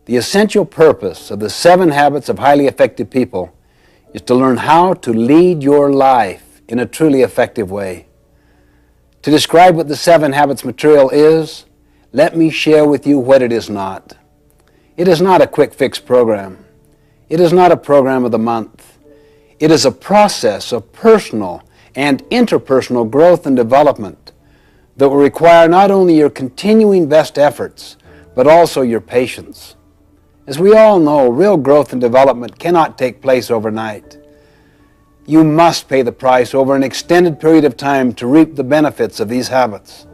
The essential purpose of the 7 Habits of Highly Effective People is to learn how to lead your life in a truly effective way. To describe what the 7 Habits material is, let me share with you what it is not. It is not a quick fix program. It is not a program of the month. It is a process of personal and interpersonal growth and development that will require not only your continuing best efforts, but also your patience. As we all know, real growth and development cannot take place overnight. You must pay the price over an extended period of time to reap the benefits of these habits.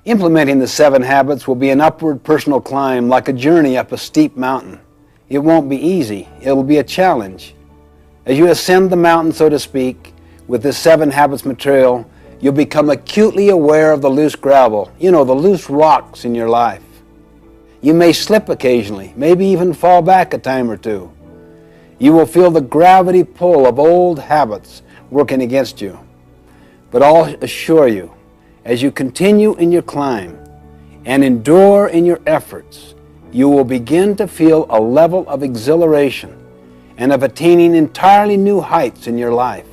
Implementing the 7 habits will be an upward personal climb like a journey up a steep mountain. It won't be easy. It will be a challenge. As you ascend the mountain, so to speak, with this 7 habits material, you'll become acutely aware of the loose gravel, the loose rocks in your life. You may slip occasionally, maybe even fall back a time or two. You will feel the gravity pull of old habits working against you. But I'll assure you, as you continue in your climb and endure in your efforts, you will begin to feel a level of exhilaration and of attaining entirely new heights in your life,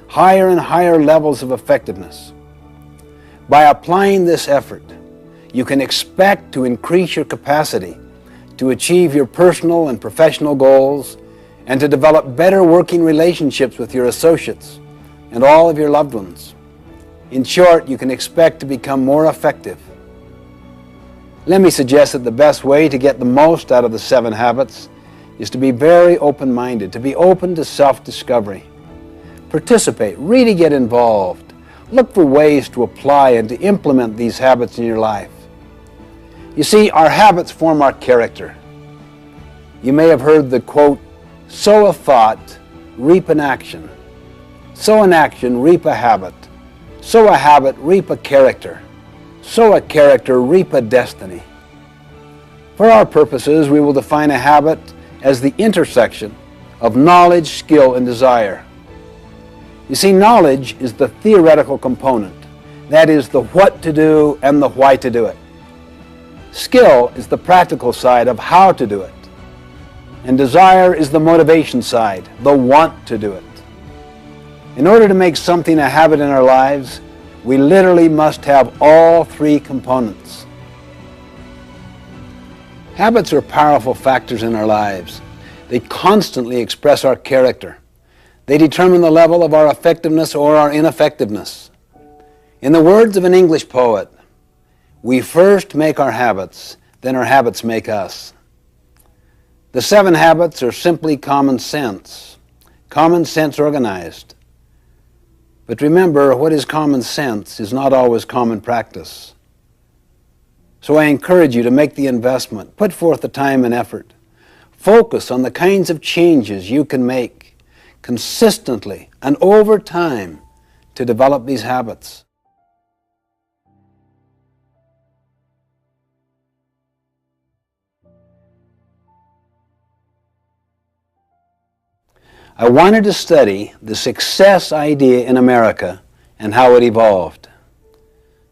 higher and higher levels of effectiveness. By applying this effort, you can expect to increase your capacity to achieve your personal and professional goals and to develop better working relationships with your associates and all of your loved ones. In short, you can expect to become more effective. Let me suggest that the best way to get the most out of the 7 habits is to be very open-minded, to be open to self-discovery. Participate, really get involved. Look for ways to apply and to implement these habits in your life. You see, our habits form our character. You may have heard the quote, "Sow a thought, reap an action. Sow an action, reap a habit. Sow a habit, reap a character. Sow a character, reap a destiny." For our purposes, we will define a habit as the intersection of knowledge, skill, and desire. You see, knowledge is the theoretical component. That is the what to do and the why to do it. Skill is the practical side of how to do it. And desire is the motivation side, the want to do it. In order to make something a habit in our lives, we literally must have all 3 components. Habits are powerful factors in our lives. They constantly express our character. They determine the level of our effectiveness or our ineffectiveness. In the words of an English poet, we first make our habits, then our habits make us. The 7 habits are simply common sense organized. But remember, what is common sense is not always common practice. So I encourage you to make the investment, put forth the time and effort. Focus on the kinds of changes you can make consistently and over time to develop these habits. I wanted to study the success idea in America and how it evolved.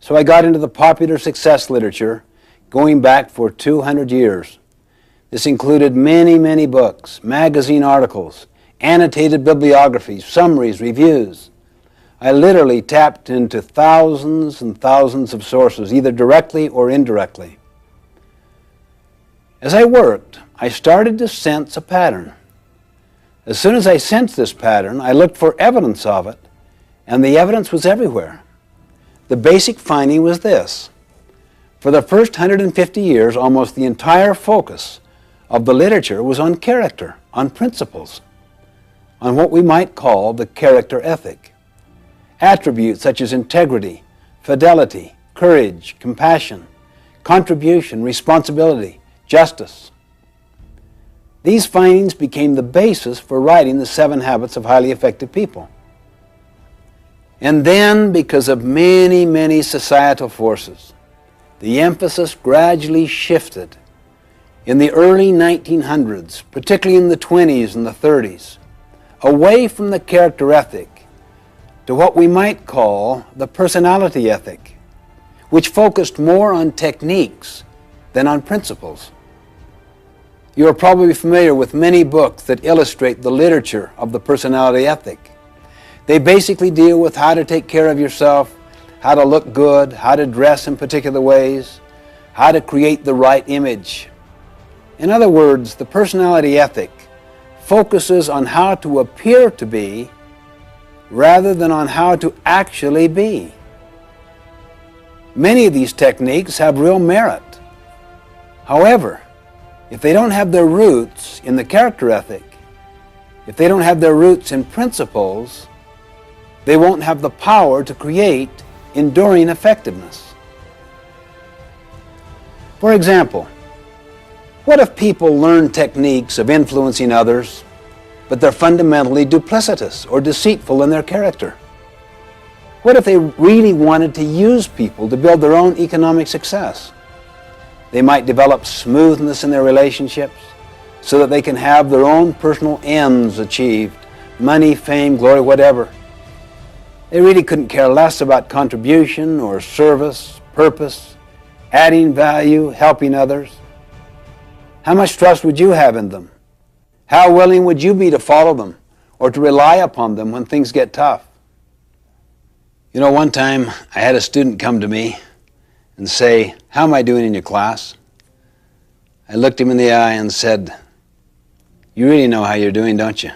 So I got into the popular success literature going back for 200 years. This included many, many books, magazine articles, annotated bibliographies, summaries, reviews. I literally tapped into thousands and thousands of sources, either directly or indirectly. As I worked, I started to sense a pattern. As soon as I sensed this pattern, I looked for evidence of it, and the evidence was everywhere. The basic finding was this. For the first 150 years, almost the entire focus of the literature was on character, on principles, on what we might call the character ethic. Attributes such as integrity, fidelity, courage, compassion, contribution, responsibility, justice. These findings became the basis for writing the 7 Habits of Highly Effective People. And then, because of many, many societal forces, the emphasis gradually shifted in the early 1900s, particularly in the 20s and the 30s, away from the character ethic to what we might call the personality ethic, which focused more on techniques than on principles. You are probably familiar with many books that illustrate the literature of the personality ethic. They basically deal with how to take care of yourself, how to look good, how to dress in particular ways, how to create the right image. In other words, the personality ethic focuses on how to appear to be rather than on how to actually be. Many of these techniques have real merit. However, if they don't have their roots in the character ethic, if they don't have their roots in principles, they won't have the power to create enduring effectiveness. For example, what if people learn techniques of influencing others, but they're fundamentally duplicitous or deceitful in their character? What if they really wanted to use people to build their own economic success? They might develop smoothness in their relationships so that they can have their own personal ends achieved, money, fame, glory, whatever. They really couldn't care less about contribution or service, purpose, adding value, helping others. How much trust would you have in them? How willing would you be to follow them or to rely upon them when things get tough? You know, one time I had a student come to me and say, "How am I doing in your class?" I looked him in the eye and said, "You really know how you're doing, don't you?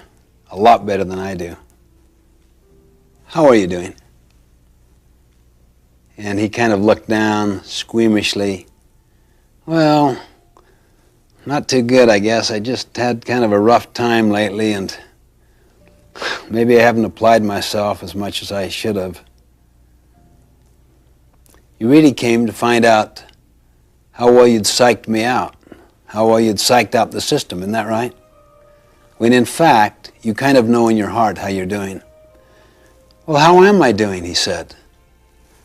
A lot better than I do. How are you doing?" And he kind of looked down squeamishly. "Well, not too good, I guess. I just had kind of a rough time lately, and maybe I haven't applied myself as much as I should have." You really came to find out how well you'd psyched me out, how well you'd psyched out the system, isn't that right? When in fact, you kind of know in your heart how you're doing. "Well, how am I doing?" he said.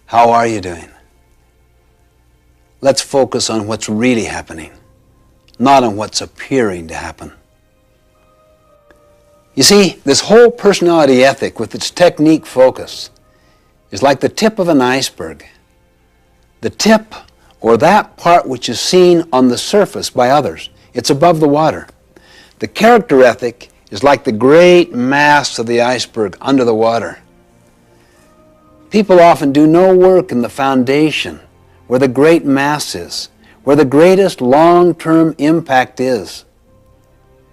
"How are you doing?" Let's focus on what's really happening, not on what's appearing to happen. You see, this whole personality ethic with its technique focus is like the tip of an iceberg. The tip, or that part which is seen on the surface by others. It's above the water. The character ethic is like the great mass of the iceberg under the water. People often do no work in the foundation where the great mass is, where the greatest long-term impact is.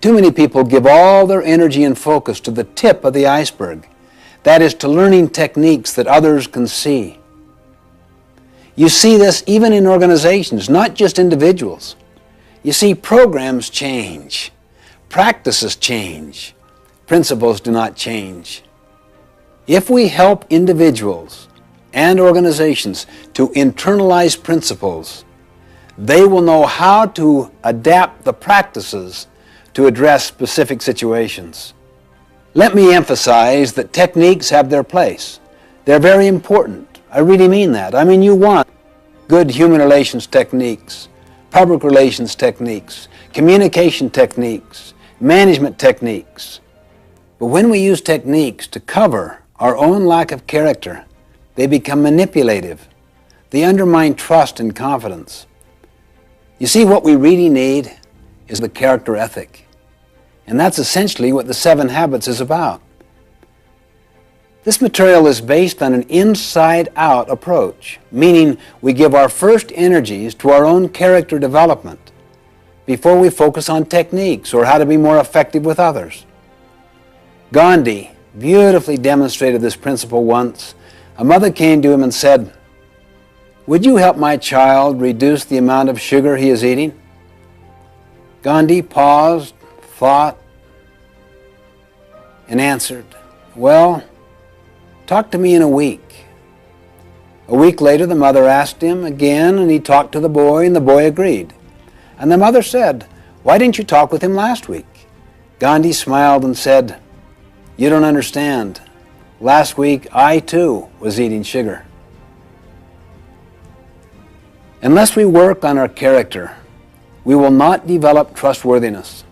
Too many people give all their energy and focus to the tip of the iceberg, that is, to learning techniques that others can see. You see this even in organizations, not just individuals. You see, programs change, practices change, principles do not change. If we help individuals and organizations to internalize principles, they will know how to adapt the practices to address specific situations. Let me emphasize that techniques have their place. They're very important. I really mean that. I mean, you want good human relations techniques, public relations techniques, communication techniques, management techniques. But when we use techniques to cover our own lack of character, they become manipulative. They undermine trust and confidence. You see, what we really need is the character ethic. And that's essentially what the 7 Habits is about. This material is based on an inside-out approach, meaning we give our first energies to our own character development before we focus on techniques or how to be more effective with others. Gandhi beautifully demonstrated this principle once. A mother came to him and said, "Would you help my child reduce the amount of sugar he is eating?" Gandhi paused, thought, and answered, "Well, talk to me in a week." A week later, the mother asked him again, and he talked to the boy, and the boy agreed. And the mother said, "Why didn't you talk with him last week?" Gandhi smiled and said, "You don't understand. Last week, I too was eating sugar." Unless we work on our character, we will not develop trustworthiness.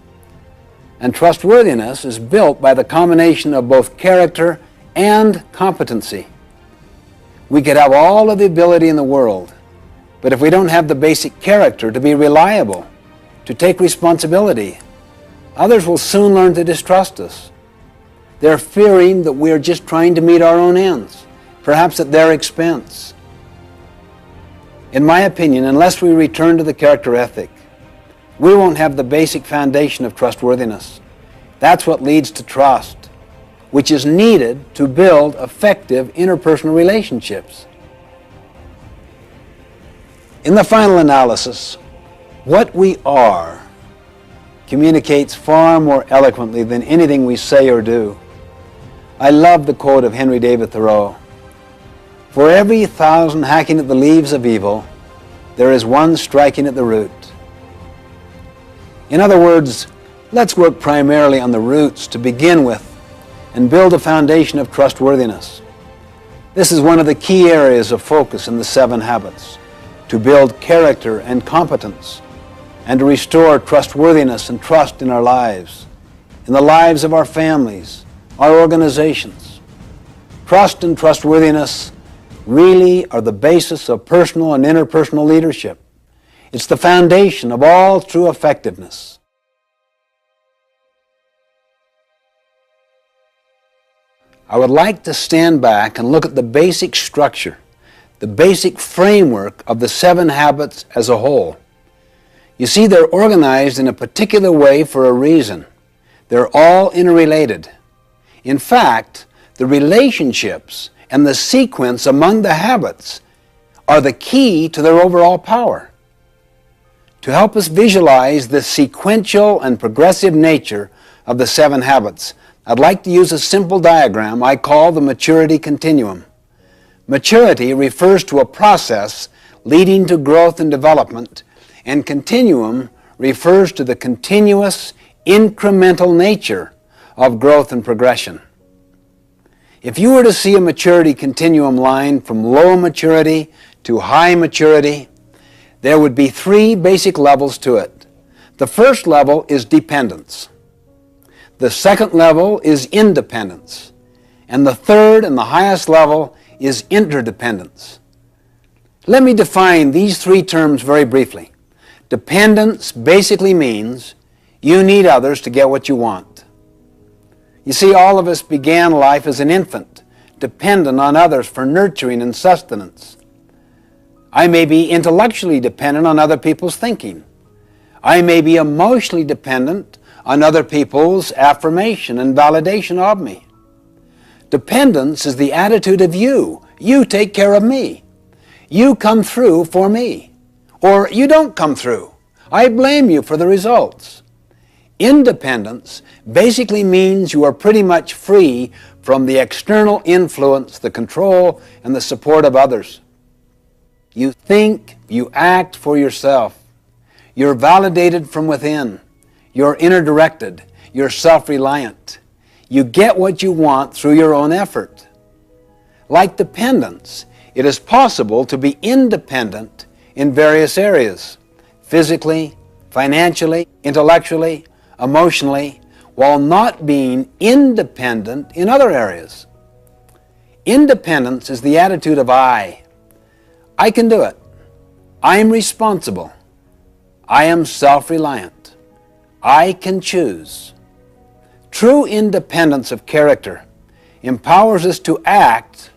And trustworthiness is built by the combination of both character and competency. We could have all of the ability in the world, But if we don't have the basic character to be reliable, to take responsibility, others will soon learn to distrust us. They're fearing that we're just trying to meet our own ends, perhaps at their expense. In my opinion, unless we return to the character ethic, we won't have the basic foundation of trustworthiness. That's what leads to trust, which is needed to build effective interpersonal relationships. In the final analysis, what we are communicates far more eloquently than anything we say or do. I love the quote of Henry David Thoreau: "For every 1,000 hacking at the leaves of evil, there is one striking at the root." In other words, let's work primarily on the roots to begin with and build a foundation of trustworthiness. This is one of the key areas of focus in the 7 habits, to build character and competence and to restore trustworthiness and trust in our lives, in the lives of our families, our organizations. Trust and trustworthiness really are the basis of personal and interpersonal leadership. It's the foundation of all true effectiveness. I would like to stand back and look at the basic structure, the basic framework of the 7 habits as a whole. You see, they're organized in a particular way for a reason. They're all interrelated. In fact, the relationships and the sequence among the habits are the key to their overall power. To help us visualize the sequential and progressive nature of the 7 habits, I'd like to use a simple diagram I call the maturity continuum. Maturity refers to a process leading to growth and development, and continuum refers to the continuous, incremental nature of growth and progression. If you were to see a maturity continuum line from low maturity to high maturity, there would be 3 basic levels to it. The first level is dependence. The second level is independence. And the third and the highest level is interdependence. Let me define these 3 terms very briefly. Dependence basically means you need others to get what you want. You see, all of us began life as an infant, dependent on others for nurturing and sustenance. I may be intellectually dependent on other people's thinking. I may be emotionally dependent on other people's affirmation and validation of me. Dependence is the attitude of you. You take care of me. You come through for me. Or you don't come through. I blame you for the results. Independence basically means you are pretty much free from the external influence, the control, and the support of others. You think, you act for yourself. You're validated from within. You're inner-directed. You're self-reliant. You get what you want through your own effort. Like dependence, it is possible to be independent in various areas, physically, financially, intellectually, emotionally, while not being independent in other areas. Independence is the attitude of I. I can do it. I am responsible. I am self-reliant. I can choose. True independence of character empowers us to act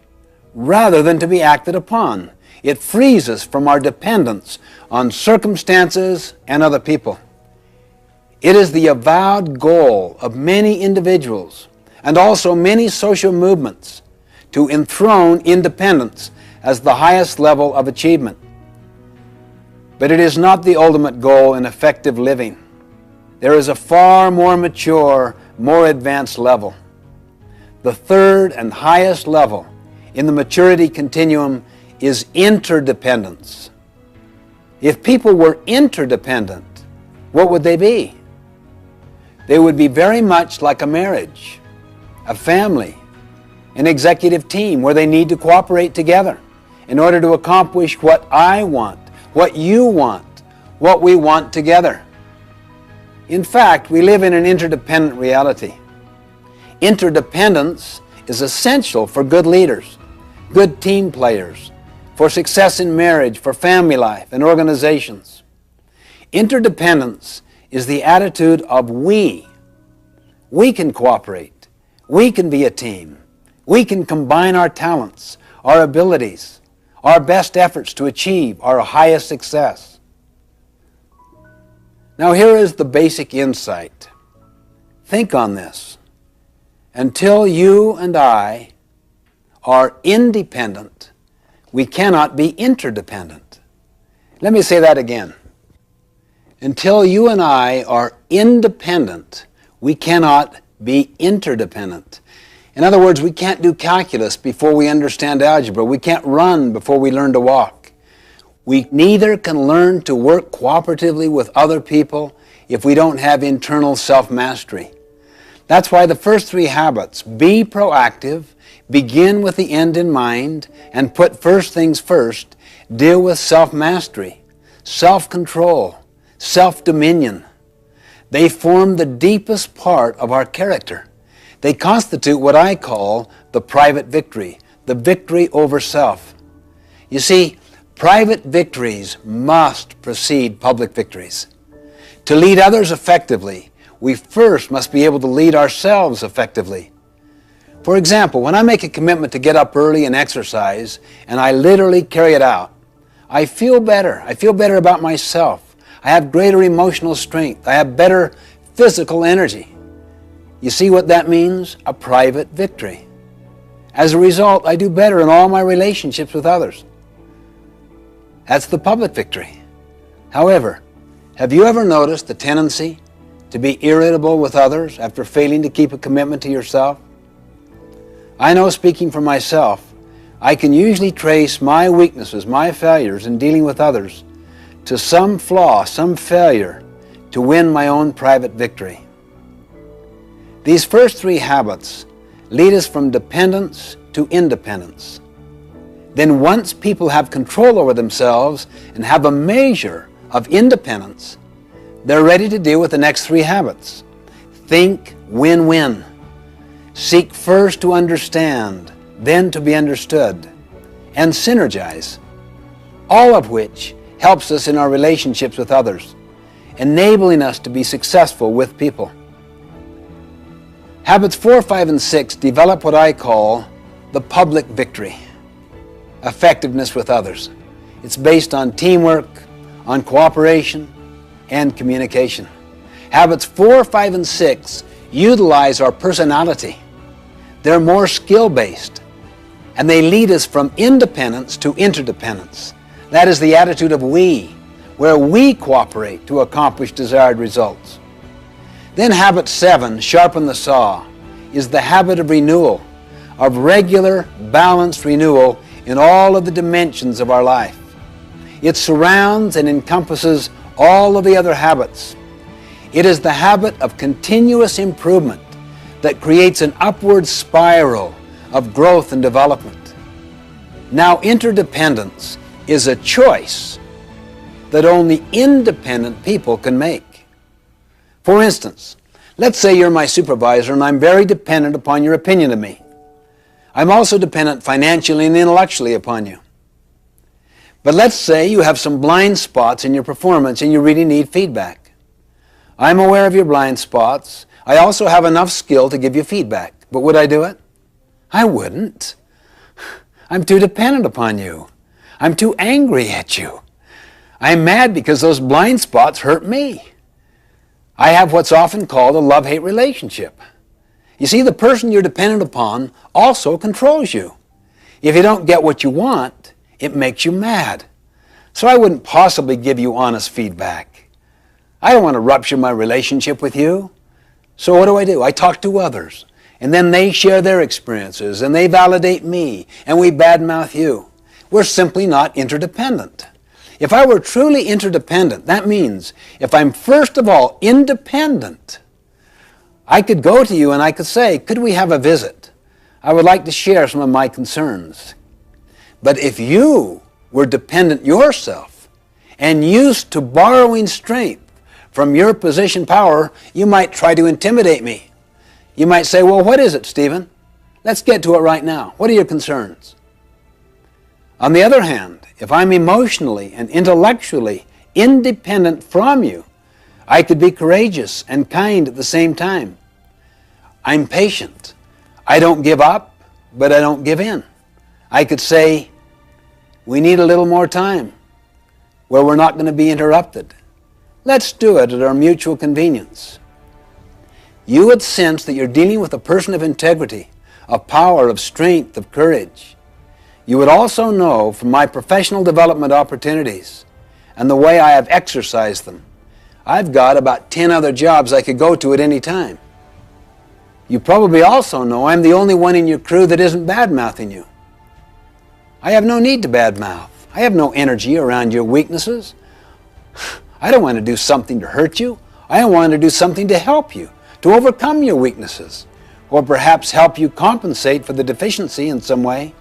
rather than to be acted upon. It frees us from our dependence on circumstances and other people. It is the avowed goal of many individuals and also many social movements to enthrone independence as the highest level of achievement. But it is not the ultimate goal in effective living. There is a far more mature, more advanced level. The third and highest level in the maturity continuum is interdependence. If people were interdependent, what would they be? They would be very much like a marriage, a family, an executive team where they need to cooperate together in order to accomplish what I want, what you want, what we want together. In fact, we live in an interdependent reality. Interdependence is essential for good leaders, good team players, for success in marriage, for family life, and organizations. Interdependence is the attitude of we. We can cooperate. We can be a team. We can combine our talents, our abilities, our best efforts to achieve our highest success. Now here is the basic insight. Think on this. Until you and I are independent, we cannot be interdependent. Let me say that again. Until you and I are independent, we cannot be interdependent. In other words, we can't do calculus before we understand algebra. We can't run before we learn to walk. We neither can learn to work cooperatively with other people if we don't have internal self-mastery. That's why the first three habits, be proactive, begin with the end in mind, and put first things first, deal with self-mastery, self-control, self-dominion. They form the deepest part of our character. They constitute what I call the private victory, the victory over self. You see, private victories must precede public victories. To lead others effectively, we first must be able to lead ourselves effectively. For example, when I make a commitment to get up early and exercise, and I literally carry it out, I feel better. I feel better about myself. I have greater emotional strength. I have better physical energy. You see what that means? A private victory. As a result, I do better in all my relationships with others. That's the public victory. However, have you ever noticed the tendency to be irritable with others after failing to keep a commitment to yourself? I know, speaking for myself, I can usually trace my weaknesses, my failures in dealing with others to some flaw, some failure to win my own private victory. These first three habits lead us from dependence to independence. Then once people have control over themselves and have a measure of independence, they're ready to deal with the next three habits. Think win-win. Seek first to understand, then to be understood, and synergize, all of which helps us in our relationships with others, enabling us to be successful with people. Habits 4, 5, and 6 develop what I call the public victory, effectiveness with others. It's based on teamwork, on cooperation, and communication. Habits 4, 5, and 6 utilize our personality. They're more skill-based, and they lead us from independence to interdependence. That is the attitude of we, where we cooperate to accomplish desired results. Then habit 7, sharpen the saw, is the habit of renewal, of regular, balanced renewal in all of the dimensions of our life. It surrounds and encompasses all of the other habits. It is the habit of continuous improvement that creates an upward spiral of growth and development. Now, interdependence is a choice that only independent people can make. For instance, let's say you're my supervisor and I'm very dependent upon your opinion of me. I'm also dependent financially and intellectually upon you. But let's say you have some blind spots in your performance and you really need feedback. I'm aware of your blind spots. I also have enough skill to give you feedback. But would I do it? I wouldn't. I'm too dependent upon you. I'm too angry at you. I'm mad because those blind spots hurt me. I have what's often called a love-hate relationship. You see, the person you're dependent upon also controls you. If you don't get what you want, it makes you mad. So I wouldn't possibly give you honest feedback. I don't want to rupture my relationship with you. So what do? I talk to others, and then they share their experiences, and they validate me, and we badmouth you. We're simply not interdependent. If I were truly interdependent, that means if I'm first of all independent, I could go to you and I could say, could we have a visit? I would like to share some of my concerns. But if you were dependent yourself and used to borrowing strength from your position power, you might try to intimidate me. You might say, well, what is it, Stephen? Let's get to it right now. What are your concerns? On the other hand, if I'm emotionally and intellectually independent from you, I could be courageous and kind at the same time. I'm patient. I don't give up, but I don't give in. I could say, we need a little more time where we're not going to be interrupted. Let's do it at our mutual convenience. You would sense that you're dealing with a person of integrity, of power, of strength, of courage. You would also know from my professional development opportunities and the way I have exercised them, I've got about 10 other jobs I could go to at any time. You probably also know I'm the only one in your crew that isn't bad-mouthing you. I have no need to badmouth. I have no energy around your weaknesses. I don't want to do something to hurt you. I want to do something to help you, to overcome your weaknesses, or perhaps help you compensate for the deficiency in some way.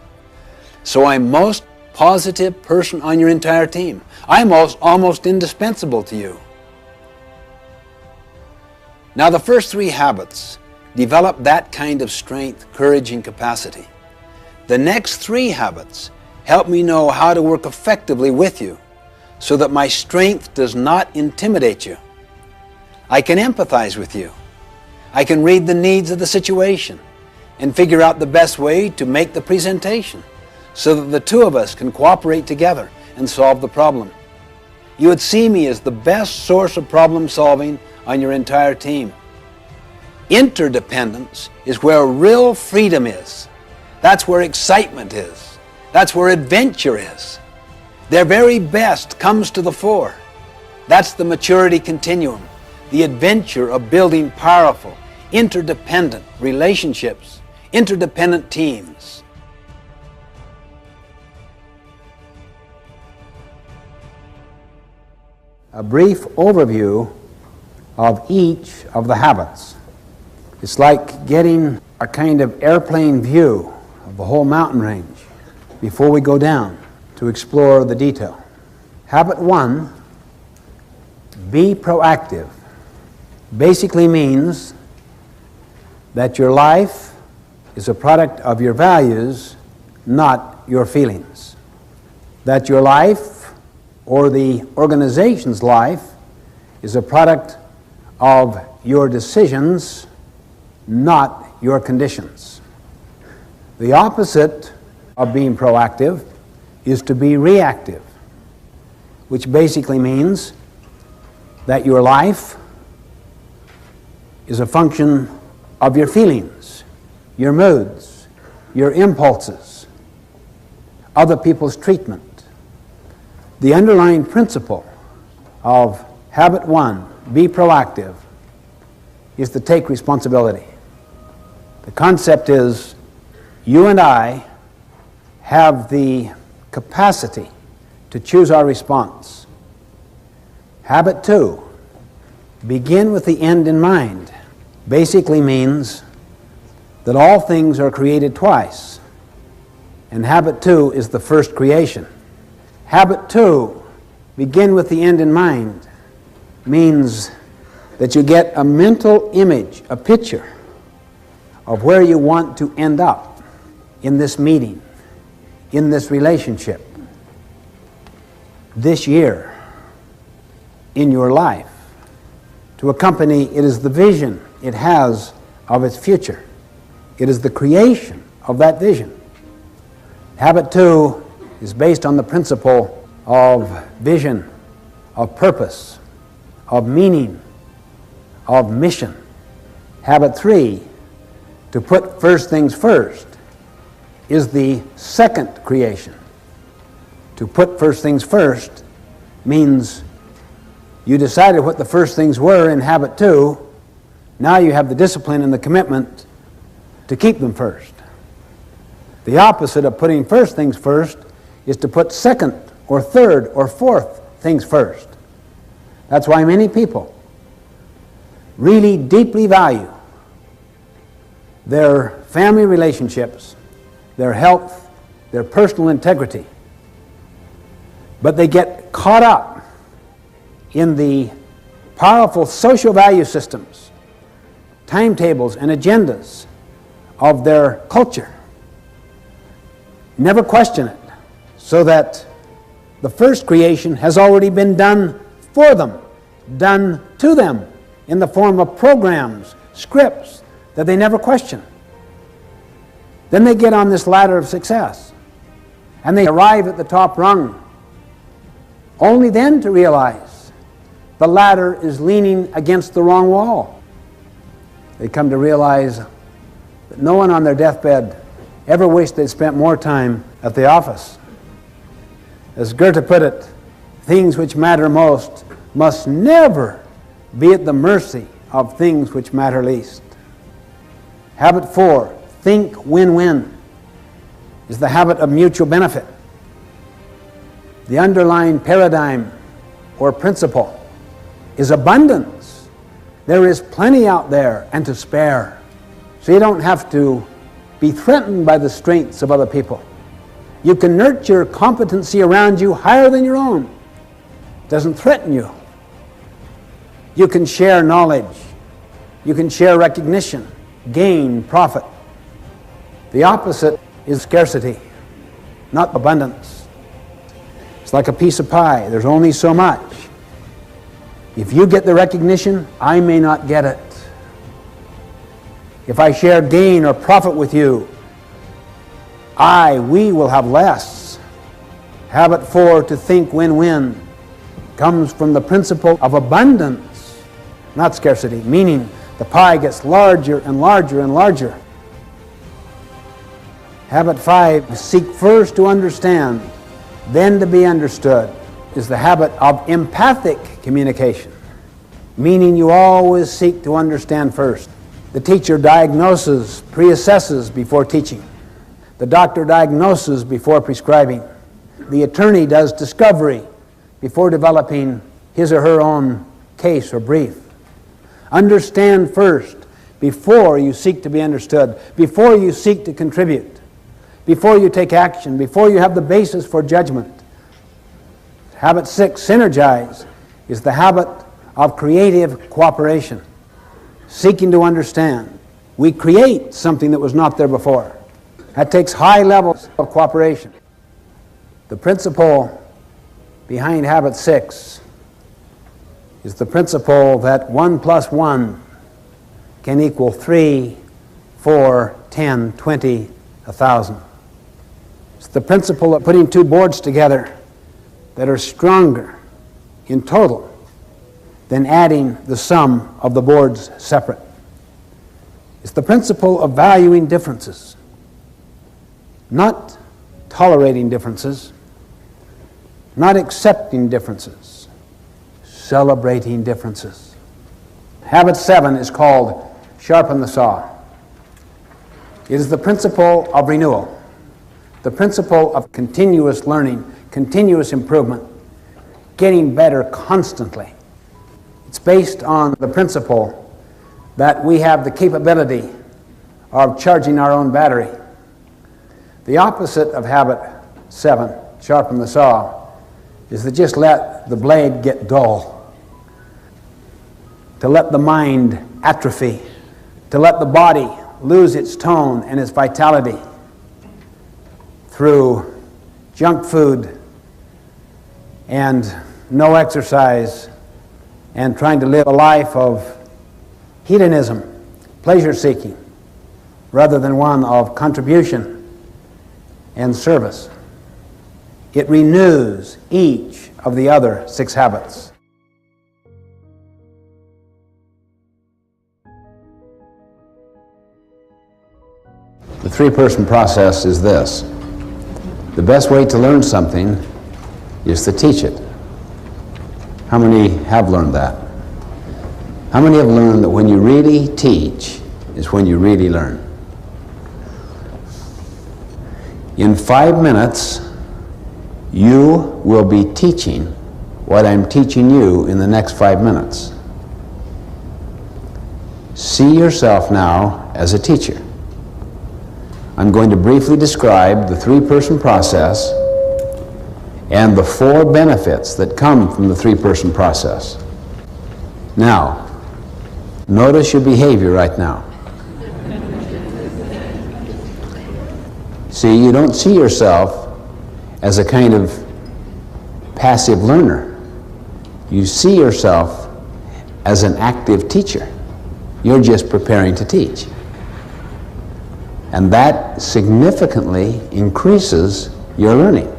So I'm most positive person on your entire team. I'm almost indispensable to you. Now the first 3 habits develop that kind of strength, courage, and capacity. The next 3 habits help me know how to work effectively with you so that my strength does not intimidate you. I can empathize with you. I can read the needs of the situation and figure out the best way to make the presentation so that the 2 of us can cooperate together and solve the problem. You would see me as the best source of problem solving on your entire team. Interdependence is where real freedom is. That's where excitement is. That's where adventure is. Their very best comes to the fore. That's the maturity continuum, the adventure of building powerful, interdependent relationships, interdependent teams. A brief overview of each of the habits. It's like getting a kind of airplane view of the whole mountain range before we go down to explore the detail. Habit 1, be proactive, basically means that your life is a product of your values, not your feelings. That your life, or the organization's life, is a product of your decisions, not your conditions. The opposite of being proactive is to be reactive, which basically means that your life is a function of your feelings, your moods, your impulses, other people's treatment. The underlying principle of habit 1, be proactive, is to take responsibility. The concept is you and I have the capacity to choose our response. Habit 2, begin with the end in mind, basically means that all things are created twice, and habit 2 is the first creation. Habit 2, begin with the end in mind, means that you get a mental image, a picture of where you want to end up in this meeting, in this relationship, this year, in your life. To a company, it is the vision it has of its future. It is the creation of that vision. Habit 2 is based on the principle of vision, of purpose, of meaning, of mission. Habit 3, to put first things first, is the second creation. To put first things first means you decided what the first things were in habit 2. Now you have the discipline and the commitment to keep them first. The opposite of putting first things first is to put second or third or fourth things first. That's why many people really deeply value their family relationships, their health, their personal integrity. But they get caught up in the powerful social value systems, timetables, and agendas of their culture. Never question it. so that the first creation has already been done for them, done to them in the form of programs, scripts that they never question. Then they get on this ladder of success and they arrive at the top rung, only then to realize the ladder is leaning against the wrong wall. They come to realize that no one on their deathbed ever wished they'd spent more time at the office. As Goethe put it, things which matter most must never be at the mercy of things which matter least. Habit 4, think win-win, is the habit of mutual benefit. The underlying paradigm or principle is abundance. There is plenty out there and to spare. So you don't have to be threatened by the strengths of other people. You can nurture competency around you higher than your own. It doesn't threaten you. You can share knowledge. You can share recognition, gain, profit. The opposite is scarcity, not abundance. It's like a piece of pie. There's only so much. If you get the recognition, I may not get it. If I share gain or profit with you, we will have less. Habit 4, to think win-win, comes from the principle of abundance, not scarcity, meaning the pie gets larger and larger and larger. Habit 5, seek first to understand, then to be understood, is the habit of empathic communication, meaning you always seek to understand first. The teacher diagnoses, pre-assesses before teaching. The doctor diagnoses before prescribing. The attorney does discovery before developing his or her own case or brief. Understand first before you seek to be understood, before you seek to contribute, before you take action, before you have the basis for judgment. Habit 6, synergize, is the habit of creative cooperation, seeking to understand. We create something that was not there before. That takes high levels of cooperation. The principle behind habit 6 is the principle that 1 plus 1 can equal 3, 4, 10, 20, 1,000. It's the principle of putting two boards together that are stronger in total than adding the sum of the boards separate. It's the principle of valuing differences, not tolerating differences, not accepting differences, celebrating differences. Habit 7 is called sharpen the saw. It is the principle of renewal, the principle of continuous learning, continuous improvement, getting better constantly. It's based on the principle that we have the capability of charging our own battery. The opposite of habit 7, sharpen the saw, is to just let the blade get dull, to let the mind atrophy, to let the body lose its tone and its vitality through junk food and no exercise and trying to live a life of hedonism, pleasure-seeking, rather than one of contribution and service. It renews each of the other 6 habits. The 3-person process is this. The best way to learn something is to teach it. How many have learned that? How many have learned that when you really teach is when you really learn? In 5 minutes, you will be teaching what I'm teaching you in the next 5 minutes. See yourself now as a teacher. I'm going to briefly describe the 3-person process and the 4 benefits that come from the 3-person process. Now, notice your behavior right now. See, you don't see yourself as a kind of passive learner. You see yourself as an active teacher. You're just preparing to teach. And that significantly increases your learning.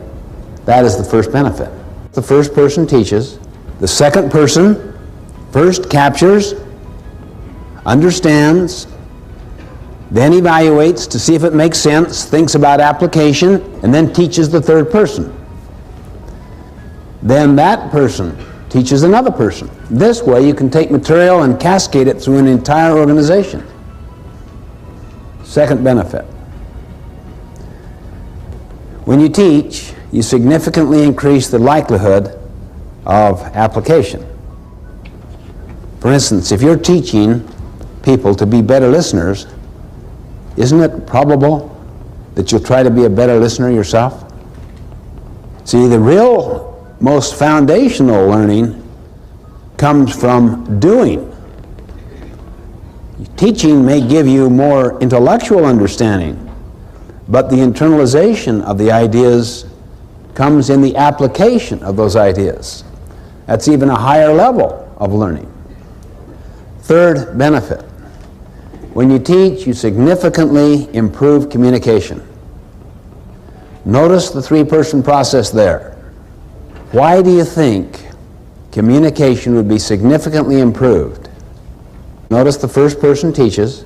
That is the first benefit. The first person teaches. The second person first captures, understands, then evaluates to see if it makes sense, thinks about application, and then teaches the third person. Then that person teaches another person. This way you can take material and cascade it through an entire organization. Second benefit. When you teach, you significantly increase the likelihood of application. For instance, if you're teaching people to be better listeners, isn't it probable that you'll try to be a better listener yourself? See, the real most foundational learning comes from doing. Teaching may give you more intellectual understanding, but the internalization of the ideas comes in the application of those ideas. That's even a higher level of learning. Third benefit. When you teach, you significantly improve communication. Notice the three-person process there. Why do you think communication would be significantly improved? Notice the first person teaches,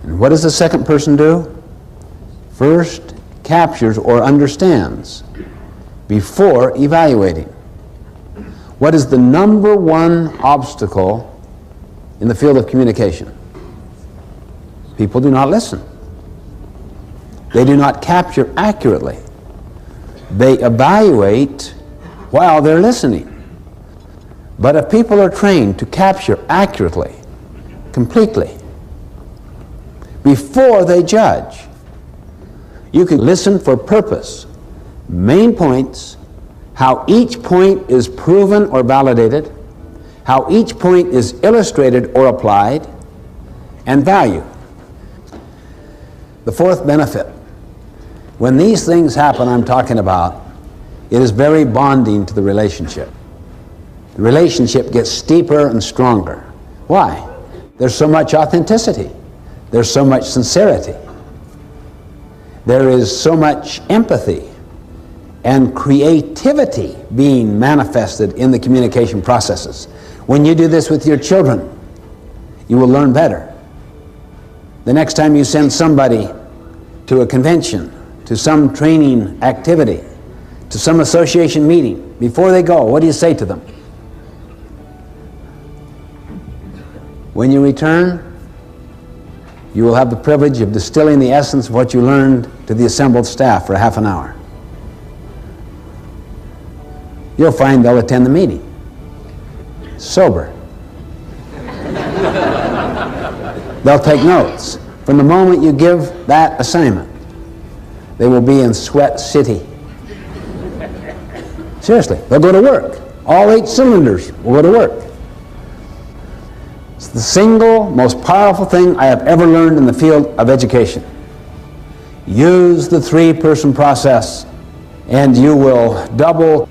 and what does the second person do? First captures or understands before evaluating. What is the number one obstacle in the field of communication? People do not listen. They do not capture accurately. They evaluate while they're listening. But if people are trained to capture accurately, completely, before they judge, you can listen for purpose, main points, how each point is proven or validated, how each point is illustrated or applied, and value. The fourth benefit. When these things happen I'm talking about, it is very bonding to the relationship. The relationship gets steeper and stronger. Why? There's so much authenticity. There's so much sincerity. There is so much empathy and creativity being manifested in the communication processes. When you do this with your children, you will learn better. The next time you send somebody to a convention, to some training activity, to some association meeting, before they go, what do you say to them? When you return, you will have the privilege of distilling the essence of what you learned to the assembled staff for half an hour. You'll find they'll attend the meeting sober. They'll take notes. From the moment you give that assignment, they will be in Sweat City. Seriously, they'll go to work. All 8 cylinders will go to work. It's the single most powerful thing I have ever learned in the field of education. Use the three-person process and you will double,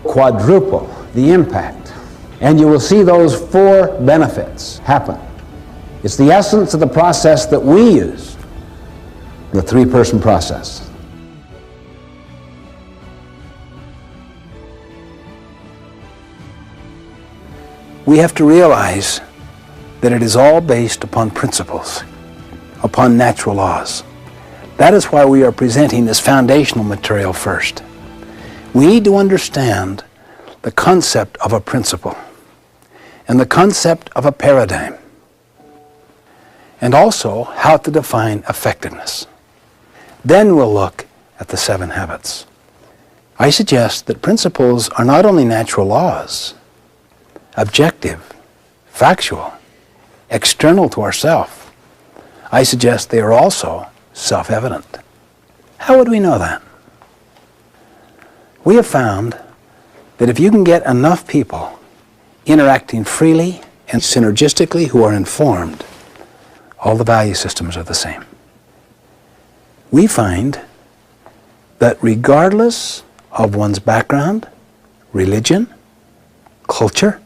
quadruple the impact. And you will see those 4 benefits happen. It's the essence of the process that we use, the three-person process. We have to realize that it is all based upon principles, upon natural laws. That is why we are presenting this foundational material first. We need to understand the concept of a principle and the concept of a paradigm, and also how to define effectiveness. Then we'll look at the 7 habits. I suggest that principles are not only natural laws, objective, factual, external to ourself. I suggest they are also self-evident. How would we know that? We have found that if you can get enough people interacting freely and synergistically who are informed, all the value systems are the same. We find that regardless of one's background, religion, culture,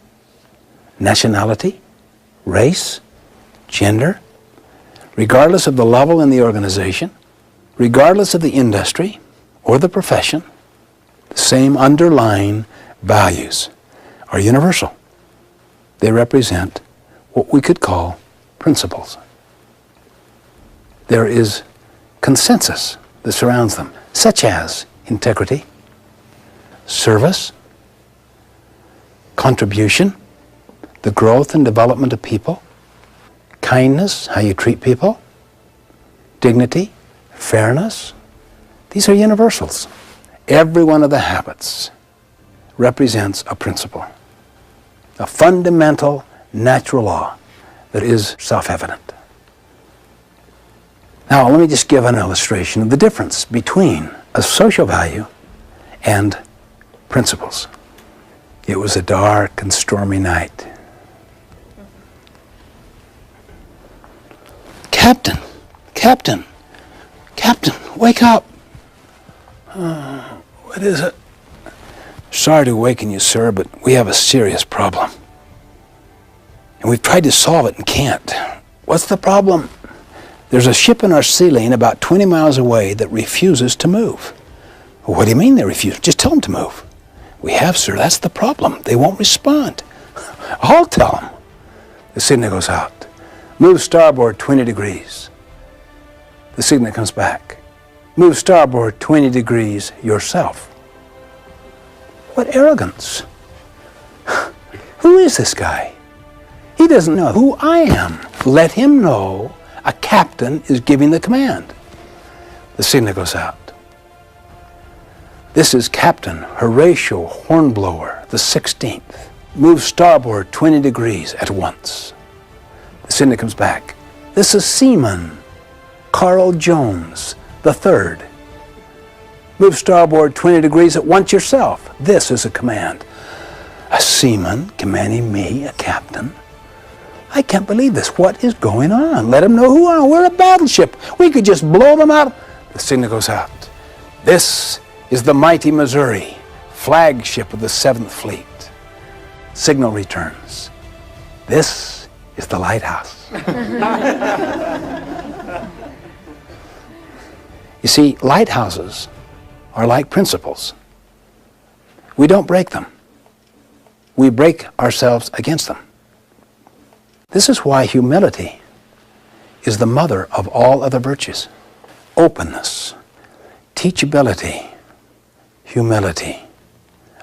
nationality, race, gender, regardless of the level in the organization, regardless of the industry or the profession, the same underlying values are universal. They represent what we could call principles. There is consensus that surrounds them, such as integrity, service, contribution, the growth and development of people, kindness, how you treat people, dignity, fairness. These are universals. Every one of the habits represents a principle, a fundamental natural law that is self-evident. Now, let me just give an illustration of the difference between a social value and principles. It was a dark and stormy night. Captain, Captain, Captain, wake up. What is it? Sorry to awaken you, sir, but we have a serious problem. And we've tried to solve it and can't. What's the problem? There's a ship in our sea lane about 20 miles away that refuses to move. Well, what do you mean they refuse? Just tell them to move. We have, sir. That's the problem. They won't respond. I'll tell them. The signal goes out. Move starboard 20 degrees. The signal comes back. Move starboard 20 degrees yourself. What arrogance. Who is this guy? He doesn't know who I am. Let him know a captain is giving the command. The signal goes out. This is Captain Horatio Hornblower, the 16th. Move starboard 20 degrees at once. The signal comes back. This is Seaman Carl Jones, the 3rd. Move starboard 20 degrees at once yourself. This is a command. A seaman commanding me, a captain? I can't believe this. What is going on? Let them know who I am. We're a battleship. We could just blow them out. The signal goes out. This is the mighty Missouri, flagship of the 7th Fleet. Signal returns. This is the lighthouse. You see, lighthouses are like principles. We don't break them. We break ourselves against them. This is why humility is the mother of all other virtues. Openness, teachability, humility,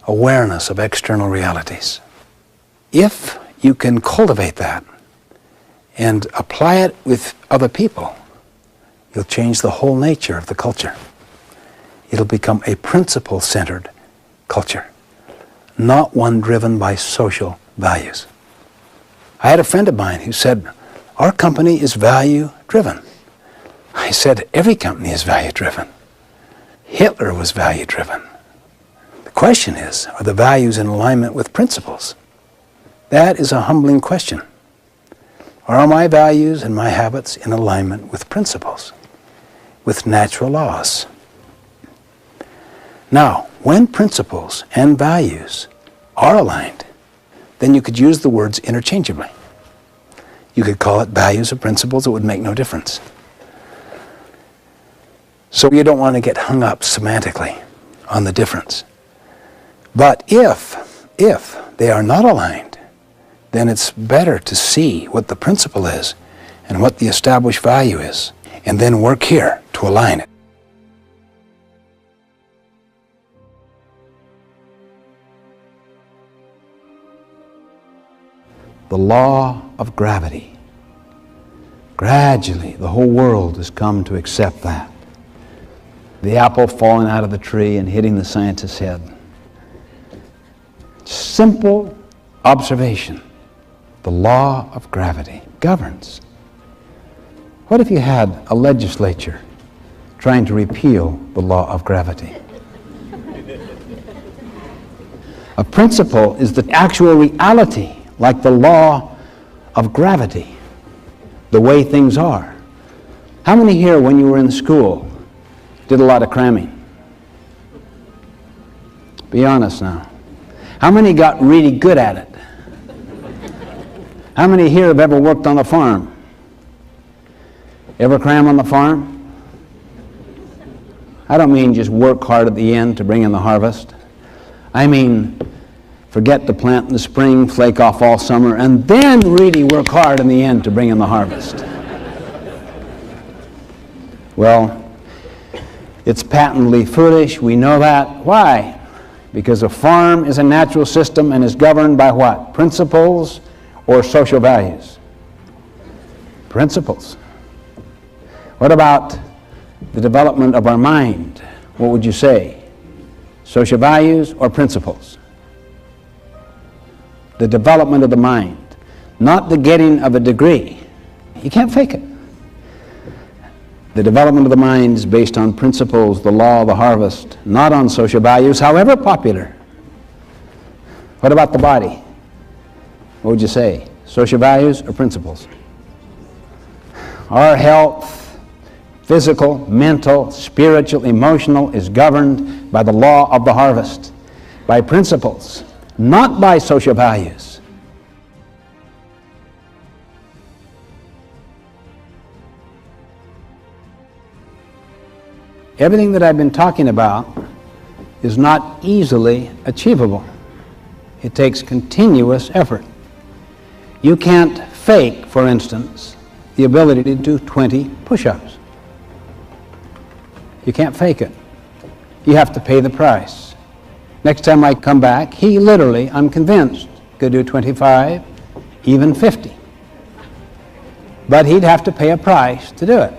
awareness of external realities. If you can cultivate that and apply it with other people, you'll change the whole nature of the culture. It'll become a principle-centered culture, not one driven by social values. I had a friend of mine who said, our company is value-driven. I said, every company is value-driven. Hitler was value-driven. The question is, are the values in alignment with principles? That is a humbling question. Are my values and my habits in alignment with principles, with natural laws? Now, when principles and values are aligned, then you could use the words interchangeably. You could call it values or principles. It would make no difference. So you don't want to get hung up semantically on the difference. But if they are not aligned, then it's better to see what the principle is and what the established value is, and then work here to align it. The law of gravity. Gradually, the whole world has come to accept that. The apple falling out of the tree and hitting the scientist's head. Simple observation. The law of gravity governs. What if you had a legislature trying to repeal the law of gravity? A principle is the actual reality, like the law of gravity, the way things are. How many here, when you were in school, did a lot of cramming? Be honest now. How many got really good at it? How many here have ever worked on a farm? Ever cram on the farm? I don't mean just work hard at the end to bring in the harvest. I mean forget to plant in the spring, flake off all summer, and then really work hard in the end to bring in the harvest. Well, it's patently foolish. We know that. Why? Because a farm is a natural system and is governed by what? Principles or social values? Principles. What about the development of our mind? What would you say? Social values or principles? The development of the mind, not the getting of a degree. You can't fake it. The development of the mind is based on principles, the law of the harvest, not on social values, however popular. What about the body? What would you say? Social values or principles? Our health, physical, mental, spiritual, emotional, is governed by the law of the harvest, by principles, not by social values. Everything that I've been talking about is not easily achievable. It takes continuous effort. You can't fake, for instance, the ability to do 20 push-ups. You can't fake it. You have to pay the price. Next time I come back, he literally, I'm convinced, could do 25, even 50. But he'd have to pay a price to do it.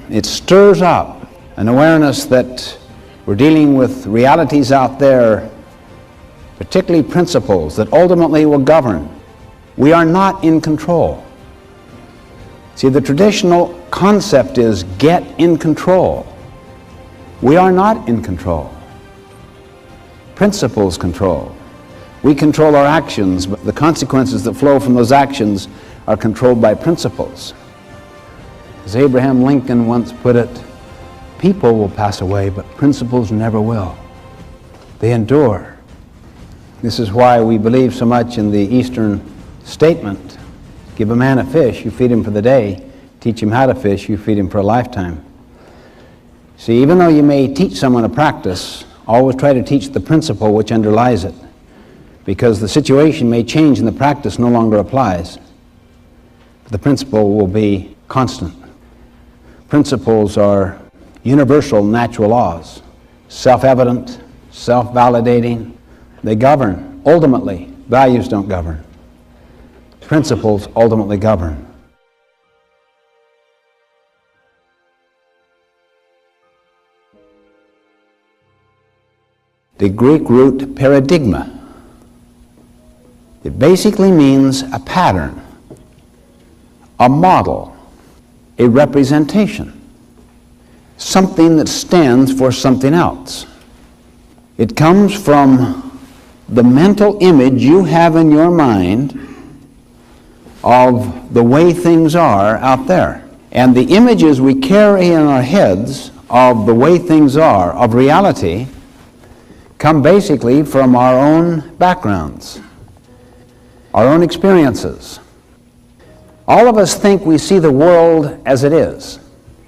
It stirs up an awareness that we're dealing with realities out there, particularly principles that ultimately will govern. We are not in control. See, the traditional concept is get in control. We are not in control. Principles control. We control our actions, but the consequences that flow from those actions are controlled by principles. As Abraham Lincoln once put it, people will pass away, but principles never will. They endure. This is why we believe so much in the Eastern statement. Give a man a fish, you feed him for the day. Teach him how to fish, you feed him for a lifetime. See, even though you may teach someone a practice, always try to teach the principle which underlies it, because the situation may change and the practice no longer applies. The principle will be constant. Principles are universal natural laws, self-evident, self-validating. They govern. Ultimately, values don't govern. Principles ultimately govern. The Greek root paradigma. It basically means a pattern, a model, a representation, something that stands for something else. It comes from the mental image you have in your mind of the way things are out there. And the images we carry in our heads of the way things are, of reality, come basically from our own backgrounds, our own experiences. All of us think we see the world as it is.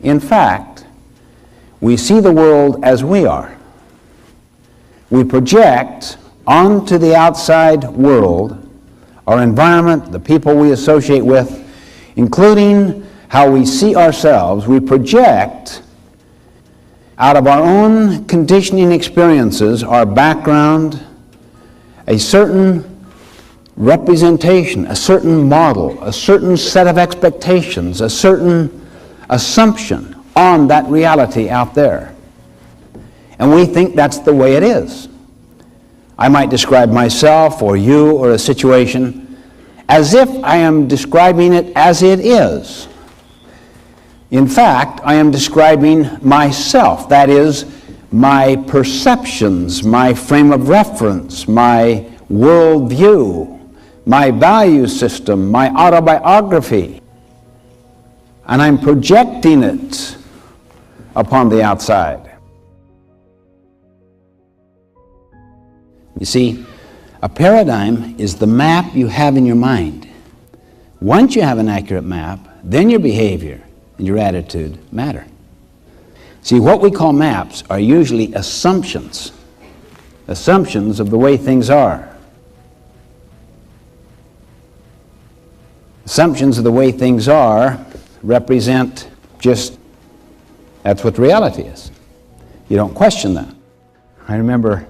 In fact, we see the world as we are. We project onto the outside world, our environment, the people we associate with, including how we see ourselves. We project out of our own conditioning experiences, our background, a certain representation, a certain model, a certain set of expectations, a certain assumption on that reality out there. And we think that's the way it is. I might describe myself or you or a situation as if I am describing it as it is. In fact, I am describing myself, that is, my perceptions, my frame of reference, my worldview, my value system, my autobiography. And I'm projecting it upon the outside. You see, a paradigm is the map you have in your mind. Once you have an accurate map, then your behavior and your attitude matter. See, what we call maps are usually assumptions of the way things are. Assumptions of the way things are represent just, that's what reality is. You don't question that. I remember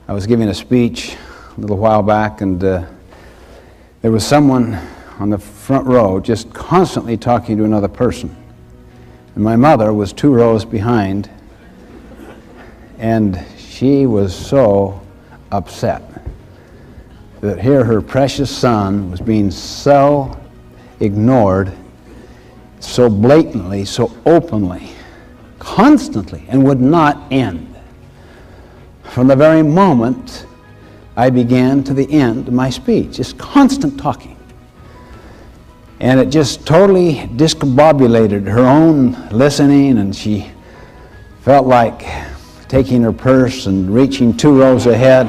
I was giving a speech a little while back, and there was someone on the front row just constantly talking to another person. And my mother was 2 rows behind, and she was so upset that here her precious son was being so ignored, so blatantly, so openly, constantly, and would not end. From the very moment I began to the end of my speech, just constant talking. And it just totally discombobulated her own listening, and she felt like taking her purse and reaching 2 rows ahead.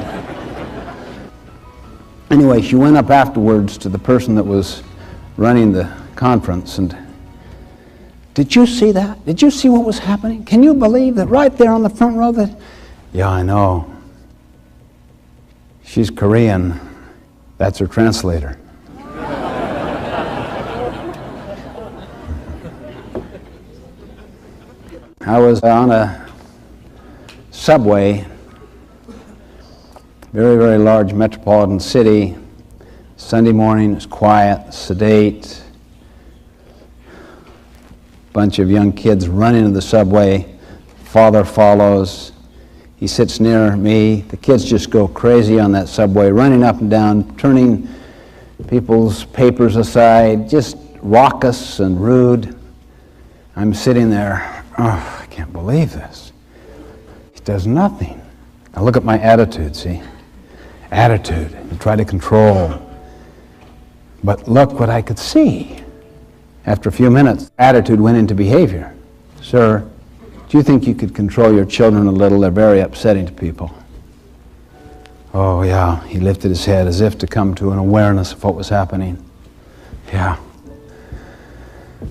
Anyway, she went up afterwards to the person that was running the conference, and did you see that? Did you see what was happening? Can you believe that right there on the front row that... Yeah, I know. She's Korean. That's her translator. I was on a subway, very, very large metropolitan city. Sunday morning, it's quiet, sedate. Bunch of young kids run into the subway. Father follows. He sits near me. The kids just go crazy on that subway, running up and down, turning people's papers aside, just raucous and rude. I'm sitting there. Oh, I can't believe this. He does nothing. I look at my attitude, see? Attitude, and try to control. But look what I could see. After a few minutes, attitude went into behavior. Sir, do you think you could control your children a little? They're very upsetting to people. Oh, yeah. He lifted his head as if to come to an awareness of what was happening. Yeah.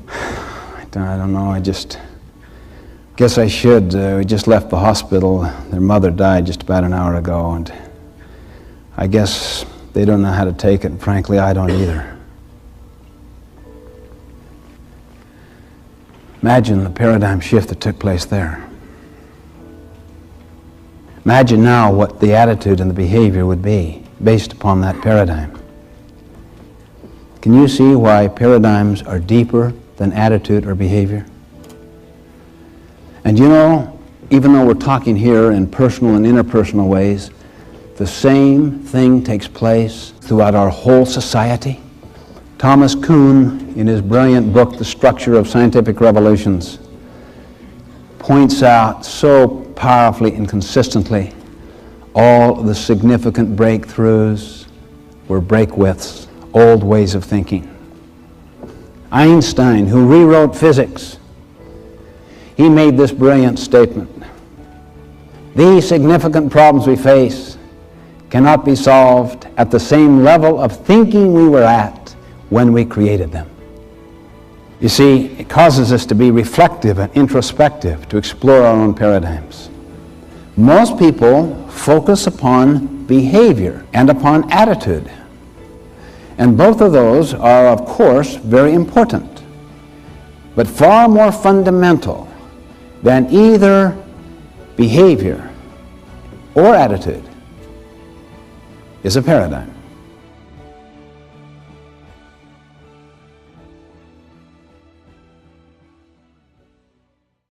I don't know. I just guess I should. We just left the hospital. Their mother died just about an hour ago, and I guess they don't know how to take it, and frankly, I don't either. Imagine the paradigm shift that took place there. Imagine now what the attitude and the behavior would be based upon that paradigm. Can you see why paradigms are deeper than attitude or behavior? And you know, even though we're talking here in personal and interpersonal ways, the same thing takes place throughout our whole society. Thomas Kuhn, in his brilliant book, The Structure of Scientific Revolutions, points out so powerfully and consistently all of the significant breakthroughs were breakwiths, old ways of thinking. Einstein, who rewrote physics, he made this brilliant statement: these significant problems we face cannot be solved at the same level of thinking we were at when we created them. You see, it causes us to be reflective and introspective, to explore our own paradigms. Most people focus upon behavior and upon attitude. And both of those are, of course, very important. But far more fundamental than either behavior or attitude is a paradigm.